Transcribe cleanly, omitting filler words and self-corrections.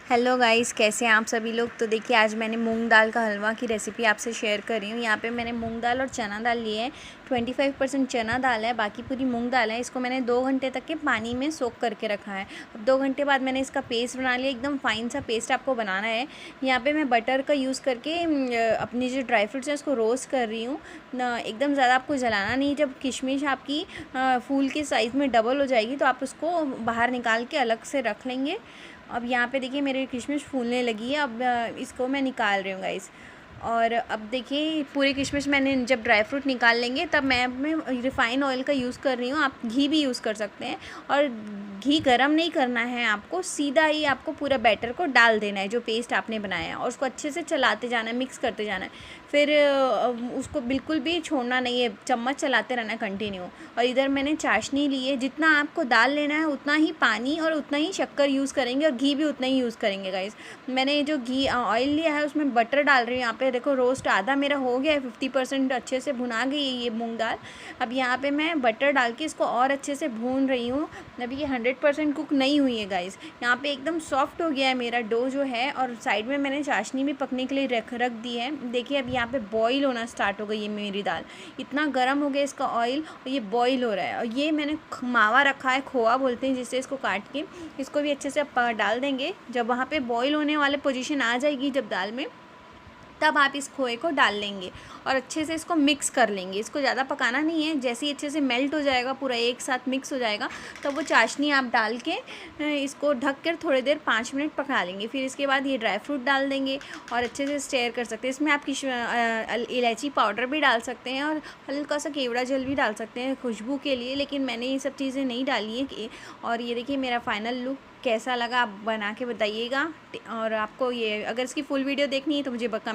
Hello guys, कैसे हैं आप सभी लोग। तो देखिए, आज मैंने मूंग दाल का हलवा की रेसिपी आपसे शेयर कर रही हूँ। यहाँ पे मैंने मूंग दाल और चना दाल लिए हैं। 25% चना दाल है, बाकी पूरी मूंग दाल है। इसको मैंने 2 घंटे तक के पानी में सोक करके रखा है। अब 2 घंटे बाद मैंने इसका पेस्ट बना लिया। एकदम फाइन सा पेस्ट आपको बनाना है। यहाँ पर मैं बटर का यूज़ करके अपनी जो ड्राई फ्रूट्स हैं उसको रोस्ट कर रही हूँ। एकदम ज़्यादा आपको जलाना नहीं। जब किशमिश आपकी फूल के साइज़ में डबल हो जाएगी तो आप उसको बाहर निकाल के अलग से रख लेंगे। अब यहाँ पे देखिए मेरी किशमिश फूलने लगी है। अब इसको मैं निकाल रही हूँ गाइस। और अब देखिए पूरे किशमिश मैंने जब ड्राई फ्रूट निकाल लेंगे तब मैं रिफ़ाइन ऑयल का यूज़ कर रही हूँ। आप घी भी यूज़ कर सकते हैं। और घी गरम नहीं करना है आपको, सीधा ही आपको पूरा बैटर को डाल देना है जो पेस्ट आपने बनाया है, और उसको अच्छे से चलाते जाना है, मिक्स करते जाना है। फिर उसको बिल्कुल भी छोड़ना नहीं है, चम्मच चलाते रहना है कंटिन्यू। और इधर मैंने चाशनी ली है। जितना आपको दाल लेना है उतना ही पानी और उतना ही शक्कर यूज़ करेंगे, और घी भी उतना ही यूज़ करेंगे गाइस। मैंने जो घी ऑयल लिया है उसमें बटर डाल रही हूँ। यहाँ पे देखो रोस्ट आधा मेरा हो गया है, 50% अच्छे से भुना गई है ये मूंग दाल। अब यहाँ पे मैं बटर डाल के इसको और अच्छे से भून रही हूँ। अभी ये 100% कुक नहीं हुई है गाइस। यहाँ पे एकदम सॉफ्ट हो गया है मेरा डो जो है। और साइड में मैंने चाशनी भी पकने के लिए रख दी है। देखिए अब यहाँ पे बॉईल होना स्टार्ट हो गई है मेरी दाल। इतना गर्म हो गया इसका ऑयल, और ये बॉईल हो रहा है। और ये मैंने मावा रखा है, खोआ बोलते हैं जिससे, इसको काट के इसको भी अच्छे से डाल देंगे। जब वहाँ पे बॉईल होने वाले पोजीशन आ जाएगी जब दाल में, तब आप इस खोए को डाल लेंगे और अच्छे से इसको मिक्स कर लेंगे। इसको ज़्यादा पकाना नहीं है। जैसे ही अच्छे से मेल्ट हो जाएगा, पूरा एक साथ मिक्स हो जाएगा, तब वो चाशनी आप डाल के इसको ढक कर थोड़ी देर 5 मिनट पका लेंगे। फिर इसके बाद ये ड्राई फ्रूट डाल देंगे और अच्छे से स्टेयर कर सकते हैं। इसमें आप इलायची पाउडर भी डाल सकते हैं और हल्का सा केवड़ा जल भी डाल सकते हैं खुशबू के लिए, लेकिन मैंने ये सब चीज़ें नहीं डाली है। और ये देखिए मेरा फाइनल लुक कैसा लगा, आप बना के बताइएगा। और आपको ये, अगर इसकी फुल वीडियो देखनी है तो मुझे